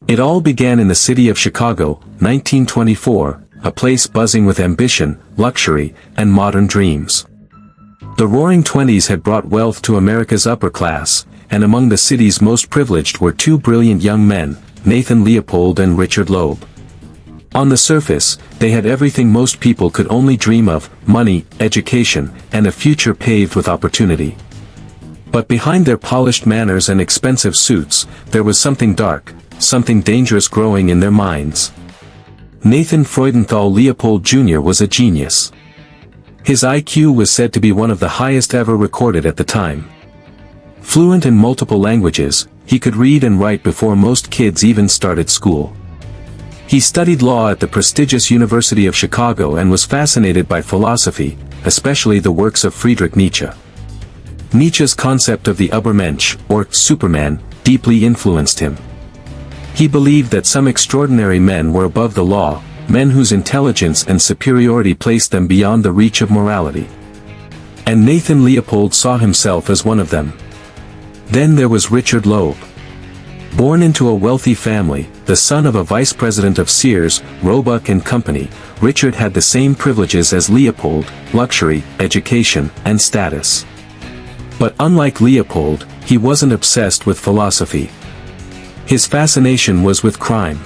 It all began in the city of Chicago, 1924, a place buzzing with ambition, luxury, and modern dreams. The Roaring Twenties had brought wealth to America's upper class, and among the city's most privileged were two brilliant young men, Nathan Leopold and Richard Loeb. On the surface, they had everything most people could only dream of: money, education, and a future paved with opportunity. But behind their polished manners and expensive suits, there was something dark, something dangerous growing in their minds. Nathan Freudenthal Leopold Jr. was a genius. His IQ was said to be one of the highest ever recorded at the time. Fluent in multiple languages, he could read and write before most kids even started school. He studied law at the prestigious University of Chicago and was fascinated by philosophy, especially the works of Friedrich Nietzsche. Nietzsche's concept of the Übermensch, or Superman, deeply influenced him. He believed that some extraordinary men were above the law, men whose intelligence and superiority placed them beyond the reach of morality. And Nathan Leopold saw himself as one of them. Then there was Richard Loeb. Born into a wealthy family, the son of a vice president of Sears, Roebuck and Company, Richard had the same privileges as Leopold: luxury, education, and status. But unlike Leopold, he wasn't obsessed with philosophy. His fascination was with crime.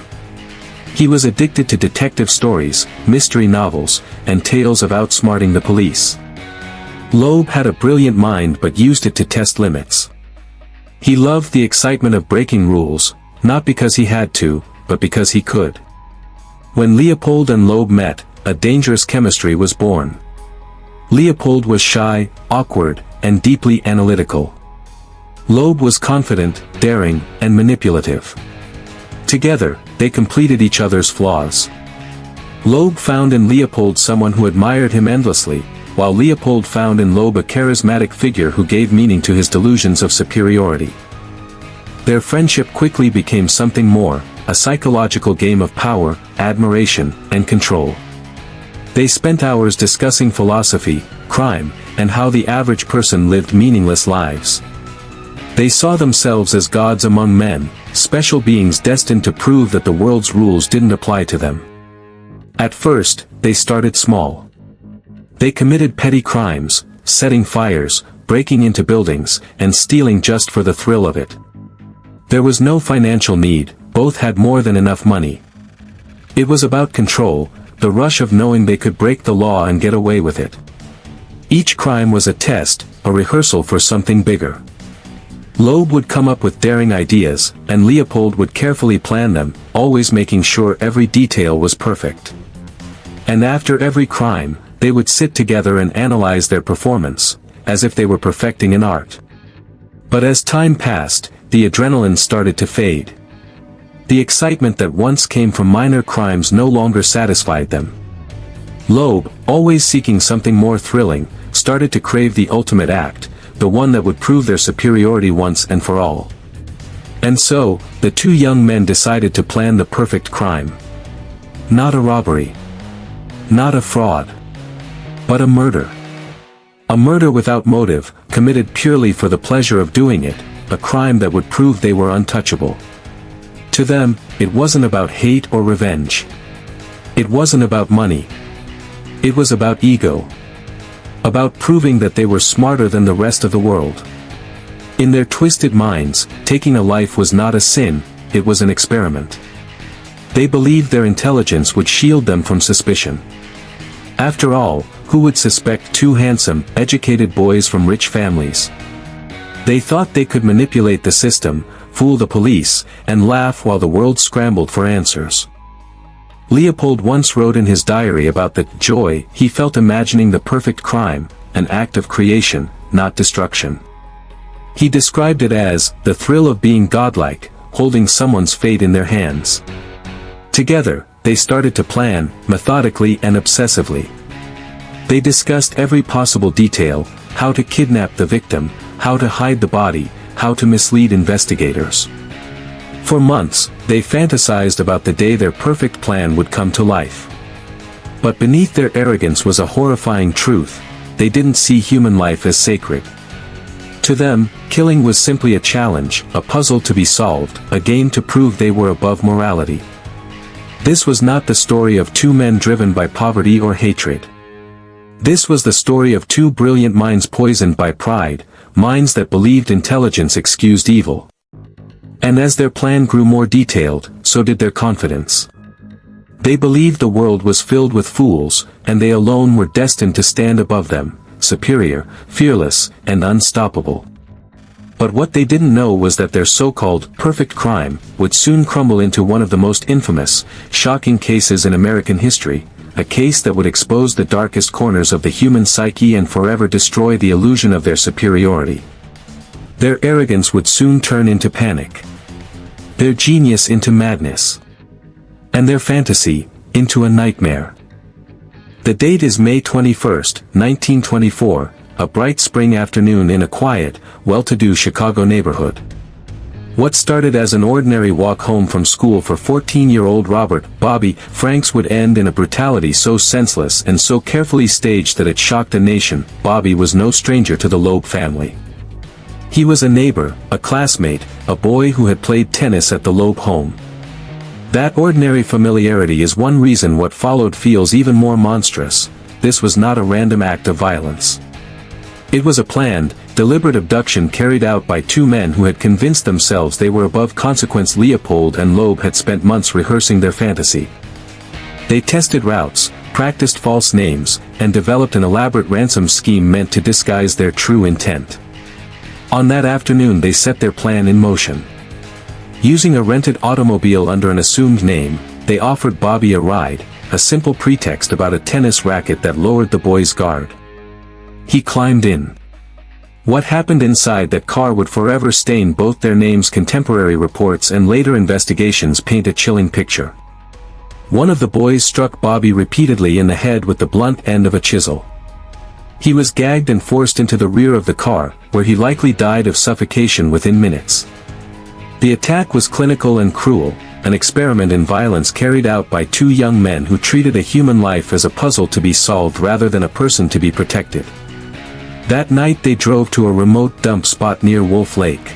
He was addicted to detective stories, mystery novels, and tales of outsmarting the police. Loeb had a brilliant mind but used it to test limits. He loved the excitement of breaking rules, not because he had to, but because he could. When Leopold and Loeb met, a dangerous chemistry was born. Leopold was shy, awkward, and deeply analytical. Loeb was confident, daring, and manipulative. Together, they completed each other's flaws. Loeb found in Leopold someone who admired him endlessly, while Leopold found in Loeb a charismatic figure who gave meaning to his delusions of superiority. Their friendship quickly became something more, a psychological game of power, admiration, and control. They spent hours discussing philosophy, crime, and how the average person lived meaningless lives. They saw themselves as gods among men, special beings destined to prove that the world's rules didn't apply to them. At first, they started small. They committed petty crimes, setting fires, breaking into buildings, and stealing just for the thrill of it. There was no financial need, both had more than enough money. It was about control, the rush of knowing they could break the law and get away with it. Each crime was a test, a rehearsal for something bigger. Loeb would come up with daring ideas, and Leopold would carefully plan them, always making sure every detail was perfect. And after every crime, they would sit together and analyze their performance, as if they were perfecting an art. But as time passed, the adrenaline started to fade. The excitement that once came from minor crimes no longer satisfied them. Loeb, always seeking something more thrilling, started to crave the ultimate act, the one that would prove their superiority once and for all. And so, the two young men decided to plan the perfect crime. Not a robbery. Not a fraud. But a murder. A murder without motive, committed purely for the pleasure of doing it, a crime that would prove they were untouchable. To them, it wasn't about hate or revenge. It wasn't about money. It was about ego. About proving that they were smarter than the rest of the world. In their twisted minds, taking a life was not a sin, it was an experiment. They believed their intelligence would shield them from suspicion. After all, who would suspect two handsome, educated boys from rich families? They thought they could manipulate the system, fool the police, and laugh while the world scrambled for answers. Leopold once wrote in his diary about the joy he felt imagining the perfect crime, an act of creation, not destruction. He described it as the thrill of being godlike, holding someone's fate in their hands. Together, they started to plan, methodically and obsessively. They discussed every possible detail: how to kidnap the victim, how to hide the body, how to mislead investigators. For months, they fantasized about the day their perfect plan would come to life. But beneath their arrogance was a horrifying truth: they didn't see human life as sacred. To them, killing was simply a challenge, a puzzle to be solved, a game to prove they were above morality. This was not the story of two men driven by poverty or hatred. This was the story of two brilliant minds poisoned by pride, minds that believed intelligence excused evil. And as their plan grew more detailed, so did their confidence. They believed the world was filled with fools, and they alone were destined to stand above them, superior, fearless, and unstoppable. But what they didn't know was that their so-called perfect crime would soon crumble into one of the most infamous, shocking cases in American history, a case that would expose the darkest corners of the human psyche and forever destroy the illusion of their superiority. Their arrogance would soon turn into panic. Their genius into madness. And their fantasy into a nightmare. The date is May 21, 1924, a bright spring afternoon in a quiet, well-to-do Chicago neighborhood. What started as an ordinary walk home from school for 14-year-old Robert "Bobby" Franks would end in a brutality so senseless and so carefully staged that it shocked a nation. Bobby was no stranger to the Loeb family. He was a neighbor, a classmate, a boy who had played tennis at the Loeb home. That ordinary familiarity is one reason what followed feels even more monstrous. This was not a random act of violence. It was a planned, deliberate abduction carried out by two men who had convinced themselves they were above consequence. Leopold and Loeb had spent months rehearsing their fantasy. They tested routes, practiced false names, and developed an elaborate ransom scheme meant to disguise their true intent. On that afternoon they set their plan in motion. Using a rented automobile under an assumed name, they offered Bobby a ride, a simple pretext about a tennis racket that lowered the boy's guard. He climbed in. What happened inside that car would forever stain both their names. Contemporary reports and later investigations paint a chilling picture. One of the boys struck Bobby repeatedly in the head with the blunt end of a chisel. He was gagged and forced into the rear of the car, where he likely died of suffocation within minutes. The attack was clinical and cruel, an experiment in violence carried out by two young men who treated a human life as a puzzle to be solved rather than a person to be protected. That night they drove to a remote dump spot near Wolf Lake.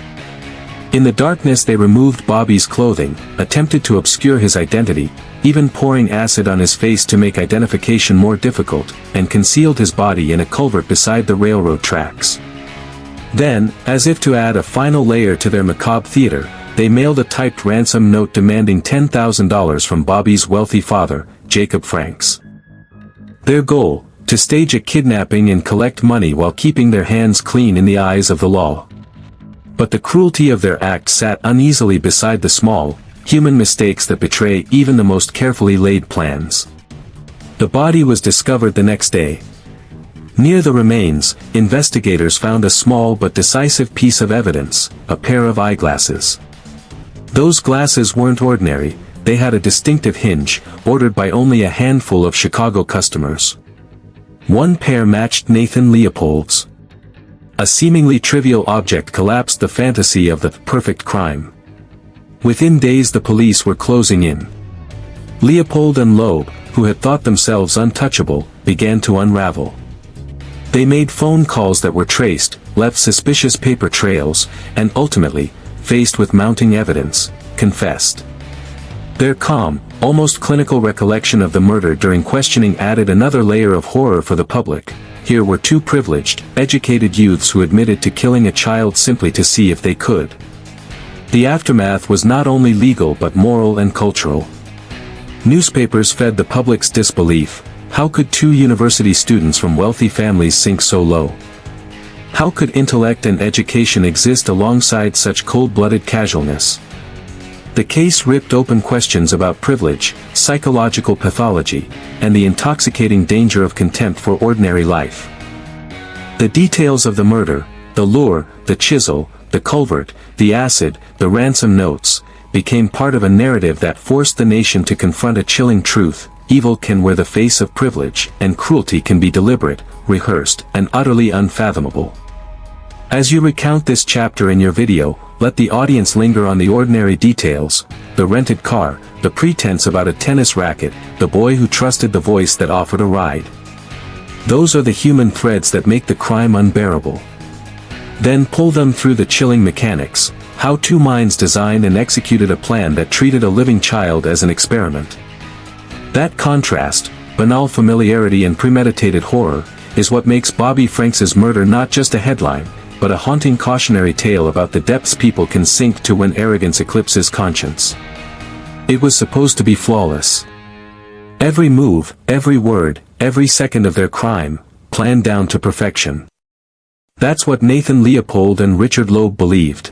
In the darkness they removed Bobby's clothing, attempted to obscure his identity, even pouring acid on his face to make identification more difficult, and concealed his body in a culvert beside the railroad tracks. Then, as if to add a final layer to their macabre theater, they mailed a typed ransom note demanding $10,000 from Bobby's wealthy father, Jacob Franks. Their goal: to stage a kidnapping and collect money while keeping their hands clean in the eyes of the law. But the cruelty of their act sat uneasily beside the small, human mistakes that betray even the most carefully laid plans. The body was discovered the next day. Near the remains, investigators found a small but decisive piece of evidence, a pair of eyeglasses. Those glasses weren't ordinary, they had a distinctive hinge, ordered by only a handful of Chicago customers. One pair matched Nathan Leopold's. A seemingly trivial object collapsed the fantasy of the perfect crime. Within days the police were closing in. Leopold and Loeb, who had thought themselves untouchable, began to unravel. They made phone calls that were traced, left suspicious paper trails, and ultimately, faced with mounting evidence, confessed. Their calm, almost clinical recollection of the murder during questioning added another layer of horror for the public. Here were two privileged, educated youths who admitted to killing a child simply to see if they could. The aftermath was not only legal but moral and cultural. Newspapers fed the public's disbelief. How could two university students from wealthy families sink so low? How could intellect and education exist alongside such cold-blooded casualness? The case ripped open questions about privilege, psychological pathology, and the intoxicating danger of contempt for ordinary life. The details of the murder, the lure, the chisel, the culvert, the acid, the ransom notes, became part of a narrative that forced the nation to confront a chilling truth: evil can wear the face of privilege, and cruelty can be deliberate, rehearsed, and utterly unfathomable. As you recount this chapter in your video, let the audience linger on the ordinary details: the rented car, the pretense about a tennis racket, the boy who trusted the voice that offered a ride. Those are the human threads that make the crime unbearable. Then pull them through the chilling mechanics, how two minds designed and executed a plan that treated a living child as an experiment. That contrast, banal familiarity and premeditated horror, is what makes Bobby Franks's murder not just a headline, but a haunting cautionary tale about the depths people can sink to when arrogance eclipses conscience. It was supposed to be flawless. Every move, every word, every second of their crime, planned down to perfection. That's what Nathan Leopold and Richard Loeb believed.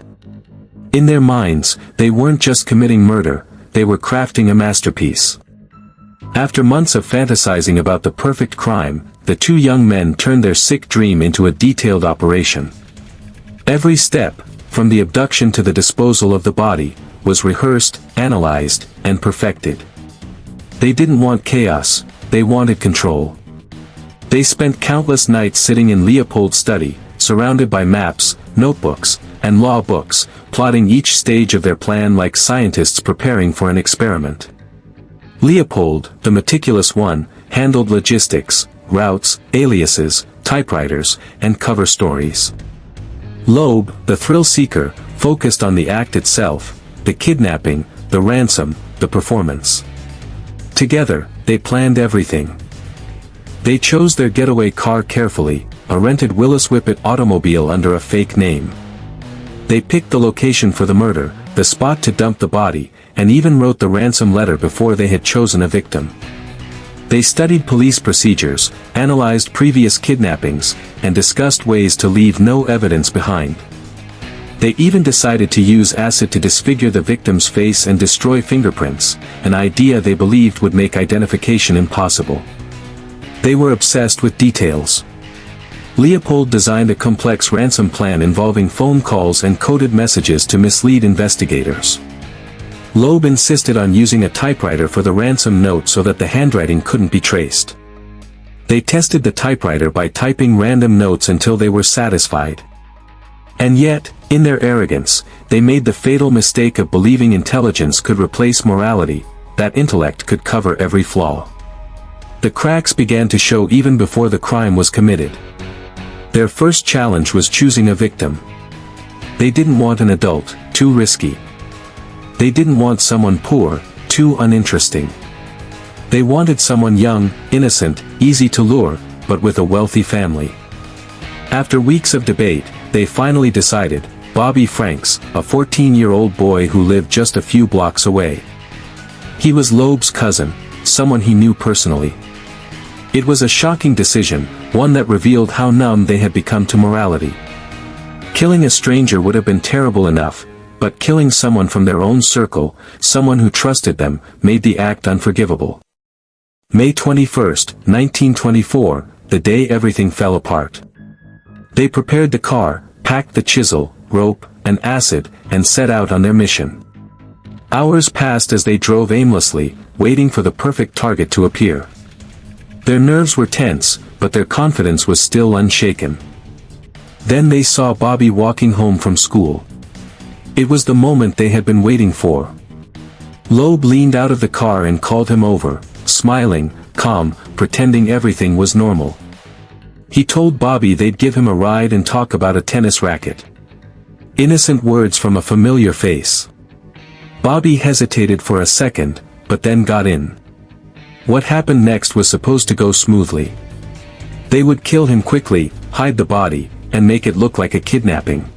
In their minds, they weren't just committing murder, they were crafting a masterpiece. After months of fantasizing about the perfect crime, the two young men turned their sick dream into a detailed operation. Every step, from the abduction to the disposal of the body, was rehearsed, analyzed, and perfected. They didn't want chaos, they wanted control. They spent countless nights sitting in Leopold's study, surrounded by maps, notebooks, and law books, plotting each stage of their plan like scientists preparing for an experiment. Leopold, the meticulous one, handled logistics, routes, aliases, typewriters, and cover stories. Loeb, the thrill-seeker, focused on the act itself, the kidnapping, the ransom, the performance. Together, they planned everything. They chose their getaway car carefully, a rented Willis Whippet automobile under a fake name. They picked the location for the murder, the spot to dump the body, and even wrote the ransom letter before they had chosen a victim. They studied police procedures, analyzed previous kidnappings, and discussed ways to leave no evidence behind. They even decided to use acid to disfigure the victim's face and destroy fingerprints, an idea they believed would make identification impossible. They were obsessed with details. Leopold designed a complex ransom plan involving phone calls and coded messages to mislead investigators. Loeb insisted on using a typewriter for the ransom note so that the handwriting couldn't be traced. They tested the typewriter by typing random notes until they were satisfied. And yet, in their arrogance, they made the fatal mistake of believing intelligence could replace morality, that intellect could cover every flaw. The cracks began to show even before the crime was committed. Their first challenge was choosing a victim. They didn't want an adult, too risky. They didn't want someone poor, too uninteresting. They wanted someone young, innocent, easy to lure, but with a wealthy family. After weeks of debate, they finally decided, Bobby Franks, a 14-year-old boy who lived just a few blocks away. He was Loeb's cousin, someone he knew personally. It was a shocking decision, one that revealed how numb they had become to morality. Killing a stranger would have been terrible enough, but killing someone from their own circle, someone who trusted them, made the act unforgivable. May 21, 1924, the day everything fell apart. They prepared the car, packed the chisel, rope, and acid, and set out on their mission. Hours passed as they drove aimlessly, waiting for the perfect target to appear. Their nerves were tense, but their confidence was still unshaken. Then they saw Bobby walking home from school. It was the moment they had been waiting for. Loeb leaned out of the car and called him over, smiling, calm, pretending everything was normal. He told Bobby they'd give him a ride and talk about a tennis racket. Innocent words from a familiar face. Bobby hesitated for a second, but then got in. What happened next was supposed to go smoothly. They would kill him quickly, hide the body, and make it look like a kidnapping.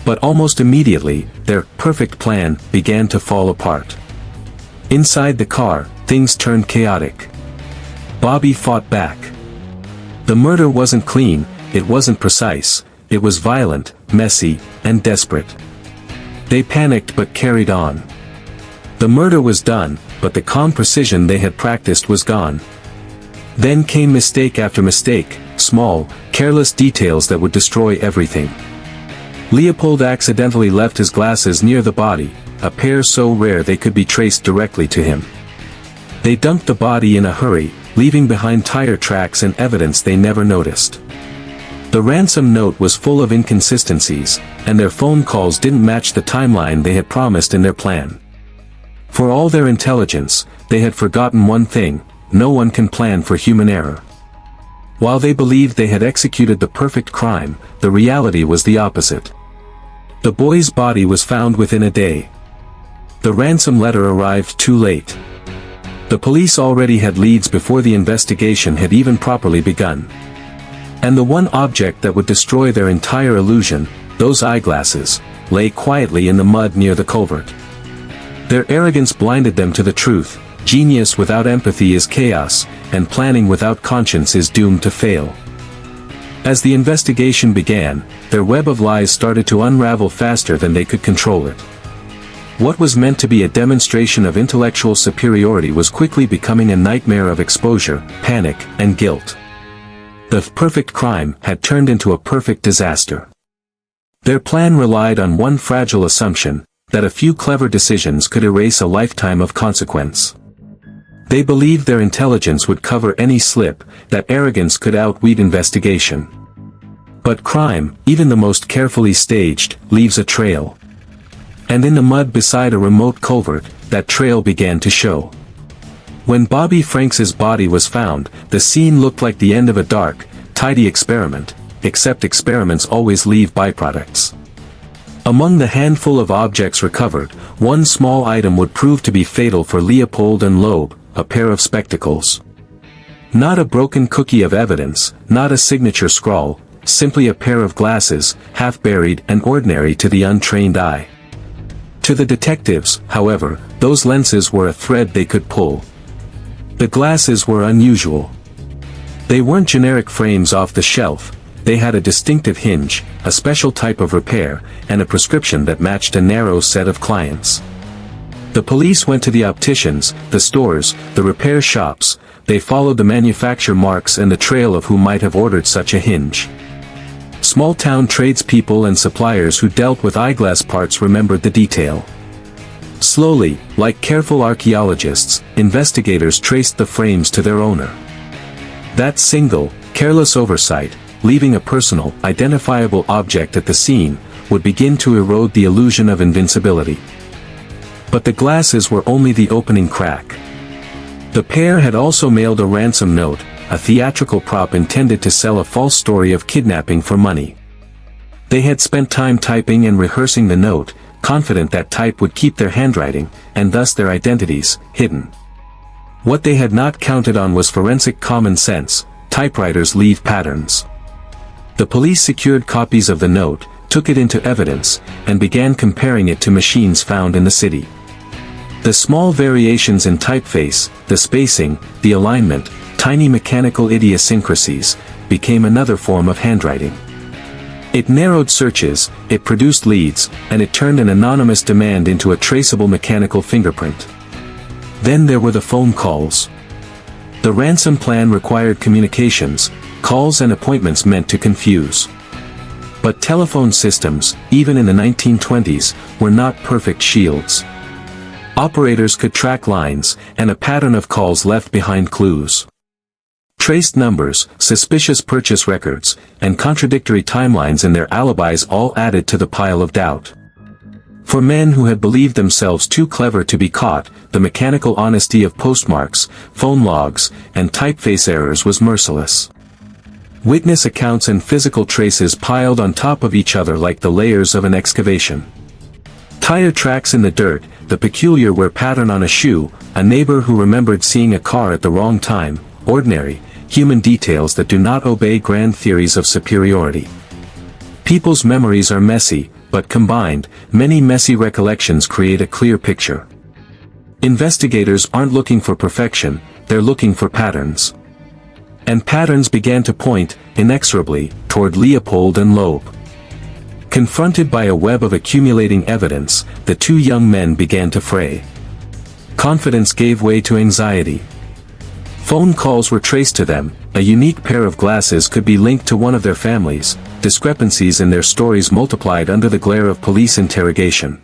But almost immediately, their perfect plan began to fall apart. Inside the car, things turned chaotic. Bobby fought back. The murder wasn't clean, it wasn't precise, it was violent, messy, and desperate. They panicked but carried on. The murder was done, but the calm precision they had practiced was gone. Then came mistake after mistake, small, careless details that would destroy everything. Leopold accidentally left his glasses near the body, a pair so rare they could be traced directly to him. They dumped the body in a hurry, leaving behind tire tracks and evidence they never noticed. The ransom note was full of inconsistencies, and their phone calls didn't match the timeline they had promised in their plan. For all their intelligence, they had forgotten one thing: no one can plan for human error. While they believed they had executed the perfect crime, the reality was the opposite. The boy's body was found within a day. The ransom letter arrived too late. The police already had leads before the investigation had even properly begun. And the one object that would destroy their entire illusion, those eyeglasses, lay quietly in the mud near the culvert. Their arrogance blinded them to the truth. Genius without empathy is chaos, and planning without conscience is doomed to fail. As the investigation began, their web of lies started to unravel faster than they could control it. What was meant to be a demonstration of intellectual superiority was quickly becoming a nightmare of exposure, panic, and guilt. The perfect crime had turned into a perfect disaster. Their plan relied on one fragile assumption, that a few clever decisions could erase a lifetime of consequence. They believed their intelligence would cover any slip, that arrogance could outweed investigation. But crime, even the most carefully staged, leaves a trail. And in the mud beside a remote culvert, that trail began to show. When Bobby Franks's body was found, the scene looked like the end of a dark, tidy experiment, except experiments always leave byproducts. Among the handful of objects recovered, one small item would prove to be fatal for Leopold and Loeb, a pair of spectacles. Not a broken cookie of evidence, not a signature scrawl, simply a pair of glasses, half buried and ordinary to the untrained eye. To the detectives, however, those lenses were a thread they could pull. The glasses were unusual. They weren't generic frames off the shelf, they had a distinctive hinge, a special type of repair, and a prescription that matched a narrow set of clients. The police went to the opticians, the stores, the repair shops. They followed the manufacturer marks and the trail of who might have ordered such a hinge. Small-town tradespeople and suppliers who dealt with eyeglass parts remembered the detail. Slowly, like careful archaeologists, investigators traced the frames to their owner. That single, careless oversight, leaving a personal, identifiable object at the scene, would begin to erode the illusion of invincibility. But the glasses were only the opening crack. The pair had also mailed a ransom note, a theatrical prop intended to sell a false story of kidnapping for money. They had spent time typing and rehearsing the note, confident that type would keep their handwriting, and thus their identities, hidden. What they had not counted on was forensic common sense. Typewriters leave patterns. The police secured copies of the note, took it into evidence, and began comparing it to machines found in the city. The small variations in typeface, the spacing, the alignment, tiny mechanical idiosyncrasies, became another form of handwriting. It narrowed searches, it produced leads, and it turned an anonymous demand into a traceable mechanical fingerprint. Then there were the phone calls. The ransom plan required communications, calls and appointments meant to confuse. But telephone systems, even in the 1920s, were not perfect shields. Operators could track lines, and a pattern of calls left behind clues. Traced numbers, suspicious purchase records, and contradictory timelines in their alibis all added to the pile of doubt. For men who had believed themselves too clever to be caught, the mechanical honesty of postmarks, phone logs, and typeface errors was merciless. Witness accounts and physical traces piled on top of each other like the layers of an excavation. Tire tracks in the dirt, the peculiar wear pattern on a shoe, a neighbor who remembered seeing a car at the wrong time, ordinary, human details that do not obey grand theories of superiority. People's memories are messy, but combined, many messy recollections create a clear picture. Investigators aren't looking for perfection, they're looking for patterns. And patterns began to point, inexorably, toward Leopold and Loeb. Confronted by a web of accumulating evidence, the two young men began to fray. Confidence gave way to anxiety. Phone calls were traced to them, a unique pair of glasses could be linked to one of their families, discrepancies in their stories multiplied under the glare of police interrogation.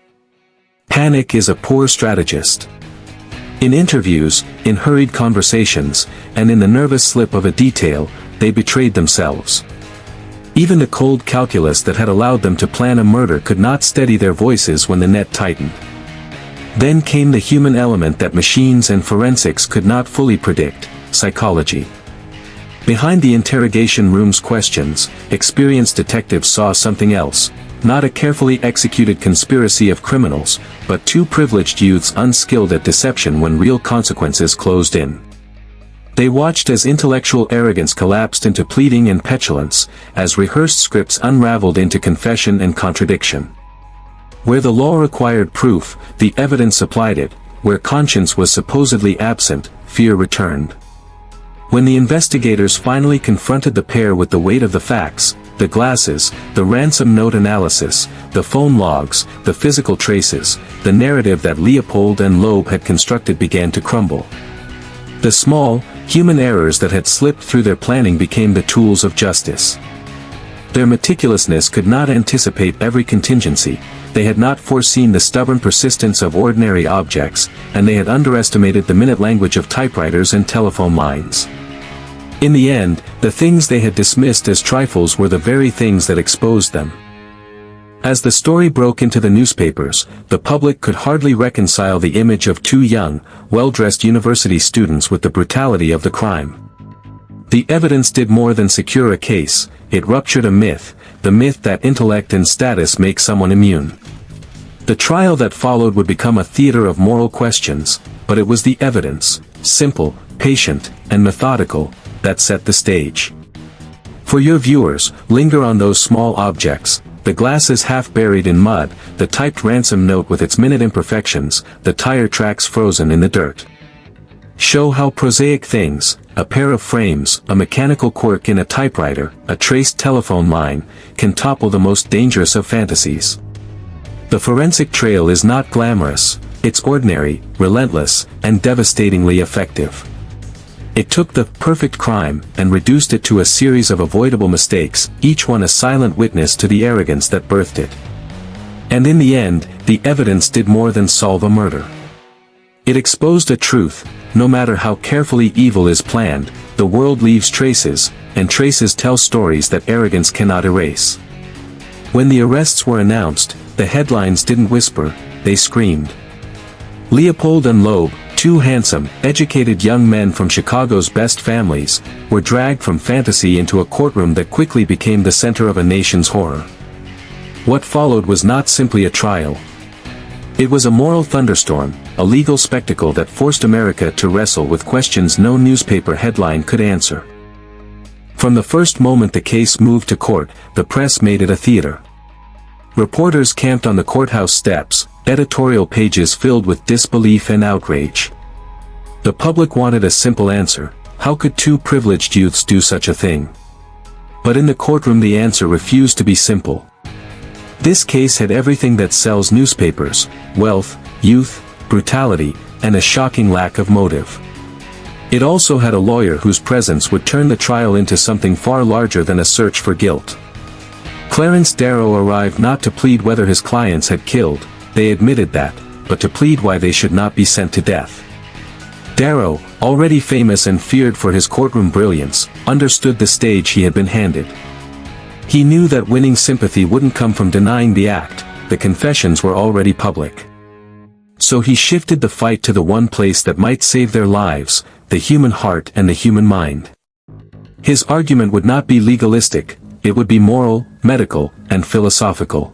Panic is a poor strategist. In interviews, in hurried conversations, and in the nervous slip of a detail, they betrayed themselves. Even the cold calculus that had allowed them to plan a murder could not steady their voices when the net tightened. Then came the human element that machines and forensics could not fully predict, psychology. Behind the interrogation room's questions, experienced detectives saw something else. Not a carefully executed conspiracy of criminals, but two privileged youths unskilled at deception when real consequences closed in. They watched as intellectual arrogance collapsed into pleading and petulance, as rehearsed scripts unraveled into confession and contradiction. Where the law required proof, the evidence supplied it. Where conscience was supposedly absent, fear returned. When the investigators finally confronted the pair with the weight of the facts, the glasses, the ransom note analysis, the phone logs, the physical traces, the narrative that Leopold and Loeb had constructed began to crumble. The small, human errors that had slipped through their planning became the tools of justice. Their meticulousness could not anticipate every contingency, they had not foreseen the stubborn persistence of ordinary objects, and they had underestimated the minute language of typewriters and telephone lines. In the end, the things they had dismissed as trifles were the very things that exposed them. As the story broke into the newspapers, the public could hardly reconcile the image of two young, well-dressed university students with the brutality of the crime. The evidence did more than secure a case, it ruptured a myth, the myth that intellect and status make someone immune. The trial that followed would become a theater of moral questions, but it was the evidence, simple, patient, and methodical, that set the stage. For your viewers, linger on those small objects, the glasses half buried in mud, the typed ransom note with its minute imperfections, the tire tracks frozen in the dirt. Show how prosaic things, a pair of frames, a mechanical quirk in a typewriter, a traced telephone line, can topple the most dangerous of fantasies. The forensic trail is not glamorous, it's ordinary, relentless, and devastatingly effective. It took the perfect crime and reduced it to a series of avoidable mistakes, each one a silent witness to the arrogance that birthed it. And in the end, the evidence did more than solve a murder. It exposed a truth: no matter how carefully evil is planned, the world leaves traces, and traces tell stories that arrogance cannot erase. When the arrests were announced, the headlines didn't whisper, they screamed. Leopold and Loeb, two handsome, educated young men from Chicago's best families, were dragged from fantasy into a courtroom that quickly became the center of a nation's horror. What followed was not simply a trial. It was a moral thunderstorm, a legal spectacle that forced America to wrestle with questions no newspaper headline could answer. From the first moment the case moved to court, the press made it a theater. Reporters camped on the courthouse steps, editorial pages filled with disbelief and outrage. The public wanted a simple answer: how could two privileged youths do such a thing? But in the courtroom the answer refused to be simple. This case had everything that sells newspapers: wealth, youth, brutality, and a shocking lack of motive. It also had a lawyer whose presence would turn the trial into something far larger than a search for guilt. Clarence Darrow arrived not to plead whether his clients had killed, they admitted that, but to plead why they should not be sent to death. Darrow, already famous and feared for his courtroom brilliance, understood the stage he had been handed. He knew that winning sympathy wouldn't come from denying the act, the confessions were already public. So he shifted the fight to the one place that might save their lives, the human heart and the human mind. His argument would not be legalistic, it would be moral, medical, and philosophical.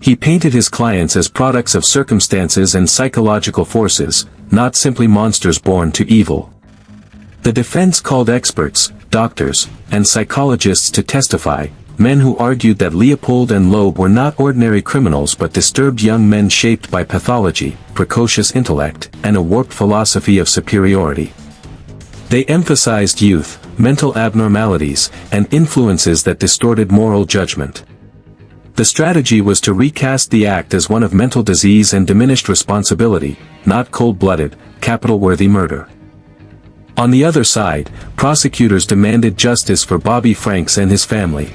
He painted his clients as products of circumstances and psychological forces, not simply monsters born to evil. The defense called experts, doctors, and psychologists to testify, men who argued that Leopold and Loeb were not ordinary criminals but disturbed young men shaped by pathology, precocious intellect, and a warped philosophy of superiority. They emphasized youth, mental abnormalities, and influences that distorted moral judgment. The strategy was to recast the act as one of mental disease and diminished responsibility, not cold-blooded, capital-worthy murder. On the other side, prosecutors demanded justice for Bobby Franks and his family.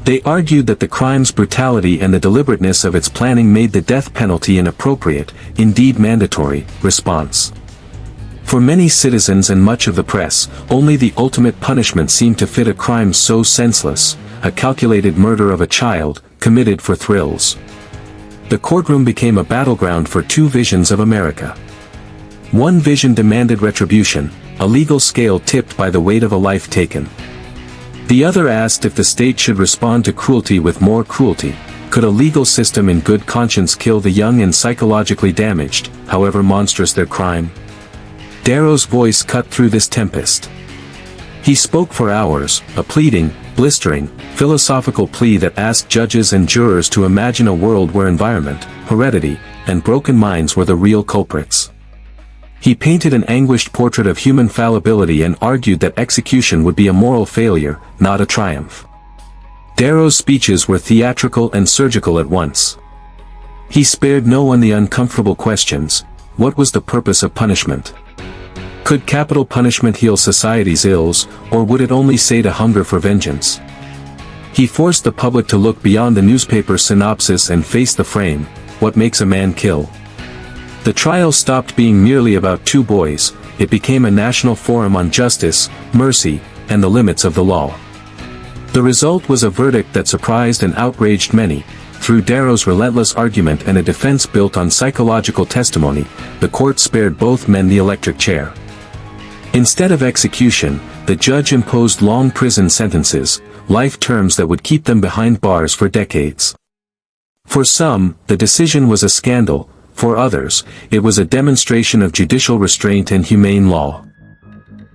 They argued that the crime's brutality and the deliberateness of its planning made the death penalty an appropriate, indeed mandatory, response. For many citizens and much of the press, only the ultimate punishment seemed to fit a crime so senseless, a calculated murder of a child, committed for thrills. The courtroom became a battleground for two visions of America. One vision demanded retribution, a legal scale tipped by the weight of a life taken. The other asked if the state should respond to cruelty with more cruelty. Could a legal system in good conscience kill the young and psychologically damaged, however monstrous their crime? Darrow's voice cut through this tempest. He spoke for hours, a pleading, blistering, philosophical plea that asked judges and jurors to imagine a world where environment, heredity, and broken minds were the real culprits. He painted an anguished portrait of human fallibility and argued that execution would be a moral failure, not a triumph. Darrow's speeches were theatrical and surgical at once. He spared no one the uncomfortable questions: what was the purpose of punishment? Could capital punishment heal society's ills, or would it only sate a hunger for vengeance? He forced the public to look beyond the newspaper synopsis and face the frame: what makes a man kill? The trial stopped being merely about two boys. It became a national forum on justice, mercy, and the limits of the law. The result was a verdict that surprised and outraged many. Through Darrow's relentless argument and a defense built on psychological testimony, the court spared both men the electric chair. Instead of execution, the judge imposed long prison sentences, life terms that would keep them behind bars for decades. For some, the decision was a scandal; for others, it was a demonstration of judicial restraint and humane law.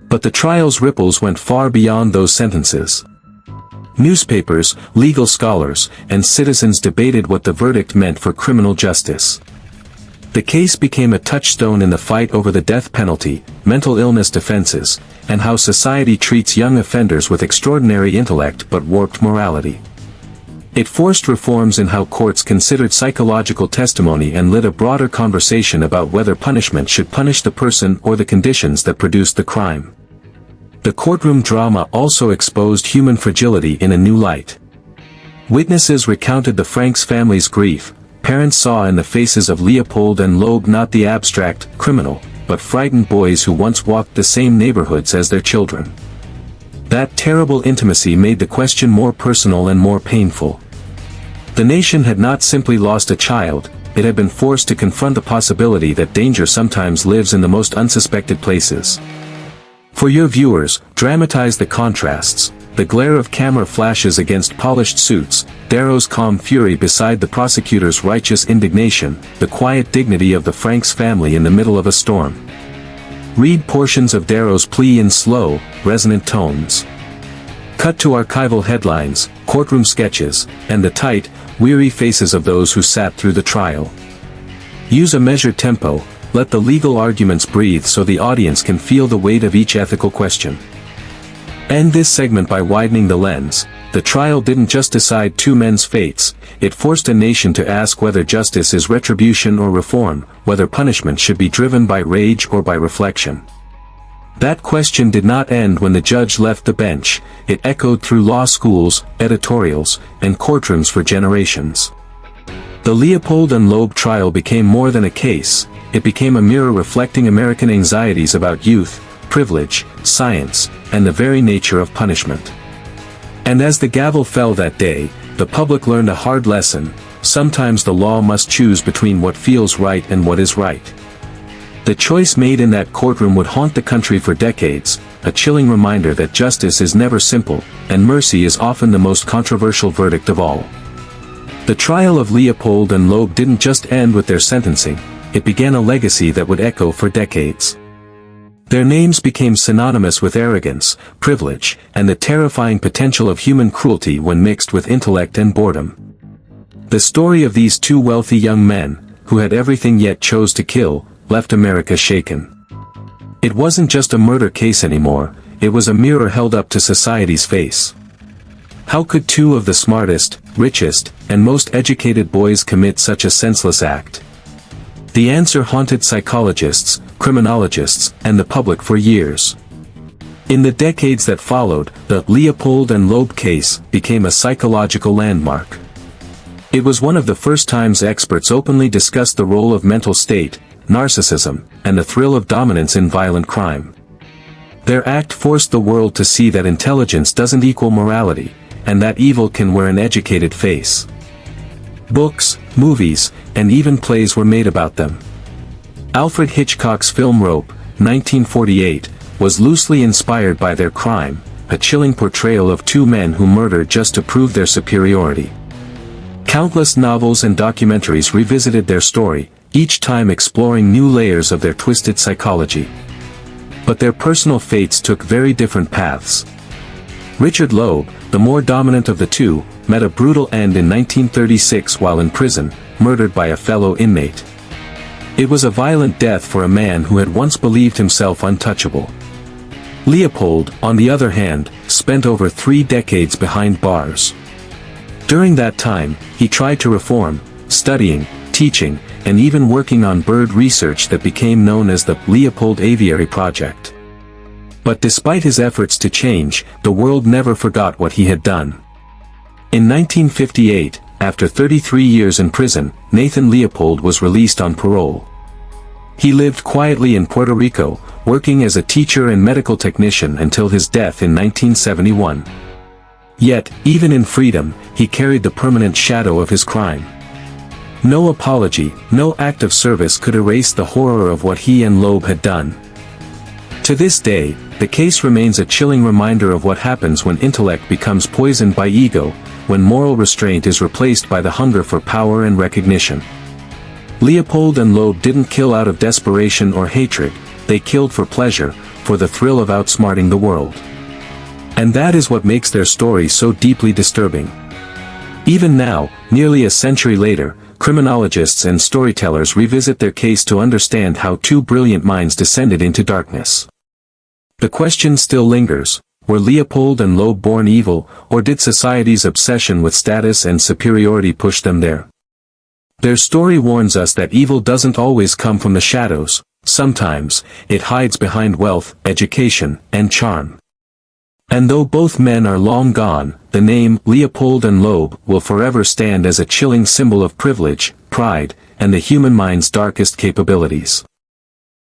But the trial's ripples went far beyond those sentences. Newspapers, legal scholars, and citizens debated what the verdict meant for criminal justice. The case became a touchstone in the fight over the death penalty, mental illness defenses, and how society treats young offenders with extraordinary intellect but warped morality. It forced reforms in how courts considered psychological testimony and lit a broader conversation about whether punishment should punish the person or the conditions that produced the crime. The courtroom drama also exposed human fragility in a new light. Witnesses recounted the Franks family's grief. Parents saw in the faces of Leopold and Loeb not the abstract criminal, but frightened boys who once walked the same neighborhoods as their children. That terrible intimacy made the question more personal and more painful. The nation had not simply lost a child, it had been forced to confront the possibility that danger sometimes lives in the most unsuspected places. For your viewers, dramatize the contrasts: the glare of camera flashes against polished suits, Darrow's calm fury beside the prosecutor's righteous indignation, the quiet dignity of the Franks family in the middle of a storm. Read portions of Darrow's plea in slow, resonant tones. Cut to archival headlines, courtroom sketches, and the tight, weary faces of those who sat through the trial. Use a measured tempo, let the legal arguments breathe so the audience can feel the weight of each ethical question. End this segment by widening the lens. The trial didn't just decide two men's fates, it forced a nation to ask whether justice is retribution or reform, whether punishment should be driven by rage or by reflection. That question did not end when the judge left the bench, it echoed through law schools, editorials, and courtrooms for generations. The Leopold and Loeb trial became more than a case, it became a mirror reflecting American anxieties about youth, privilege, science, and the very nature of punishment. And as the gavel fell that day, the public learned a hard lesson: sometimes the law must choose between what feels right and what is right. The choice made in that courtroom would haunt the country for decades, a chilling reminder that justice is never simple, and mercy is often the most controversial verdict of all. The trial of Leopold and Loeb didn't just end with their sentencing, it began a legacy that would echo for decades. Their names became synonymous with arrogance, privilege, and the terrifying potential of human cruelty when mixed with intellect and boredom. The story of these two wealthy young men, who had everything yet chose to kill, left America shaken. It wasn't just a murder case anymore, it was a mirror held up to society's face. How could two of the smartest, richest, and most educated boys commit such a senseless act? The answer haunted psychologists, criminologists, and the public for years. In the decades that followed, the Leopold and Loeb case became a psychological landmark. It was one of the first times experts openly discussed the role of mental state, narcissism, and the thrill of dominance in violent crime. Their act forced the world to see that intelligence doesn't equal morality, and that evil can wear an educated face. Books, movies, and even plays were made about them. Alfred Hitchcock's film Rope, 1948, was loosely inspired by their crime, a chilling portrayal of two men who murdered just to prove their superiority. Countless novels and documentaries revisited their story, each time exploring new layers of their twisted psychology. But their personal fates took very different paths. Richard Loeb, the more dominant of the two, met a brutal end in 1936 while in prison, murdered by a fellow inmate. It was a violent death for a man who had once believed himself untouchable. Leopold, on the other hand, spent over 3 decades behind bars. During that time, he tried to reform, studying, teaching, and even working on bird research that became known as the Leopold Aviary Project. But despite his efforts to change, the world never forgot what he had done. In 1958, after 33 years in prison, Nathan Leopold was released on parole. He lived quietly in Puerto Rico, working as a teacher and medical technician until his death in 1971. Yet, even in freedom, he carried the permanent shadow of his crime. No apology, no act of service could erase the horror of what he and Loeb had done. To this day, the case remains a chilling reminder of what happens when intellect becomes poisoned by ego, when moral restraint is replaced by the hunger for power and recognition. Leopold and Loeb didn't kill out of desperation or hatred, they killed for pleasure, for the thrill of outsmarting the world. And that is what makes their story so deeply disturbing. Even now, nearly a century later, criminologists and storytellers revisit their case to understand how two brilliant minds descended into darkness. The question still lingers: were Leopold and Loeb born evil, or did society's obsession with status and superiority push them there? Their story warns us that evil doesn't always come from the shadows, sometimes, it hides behind wealth, education, and charm. And though both men are long gone, the name Leopold and Loeb will forever stand as a chilling symbol of privilege, pride, and the human mind's darkest capabilities.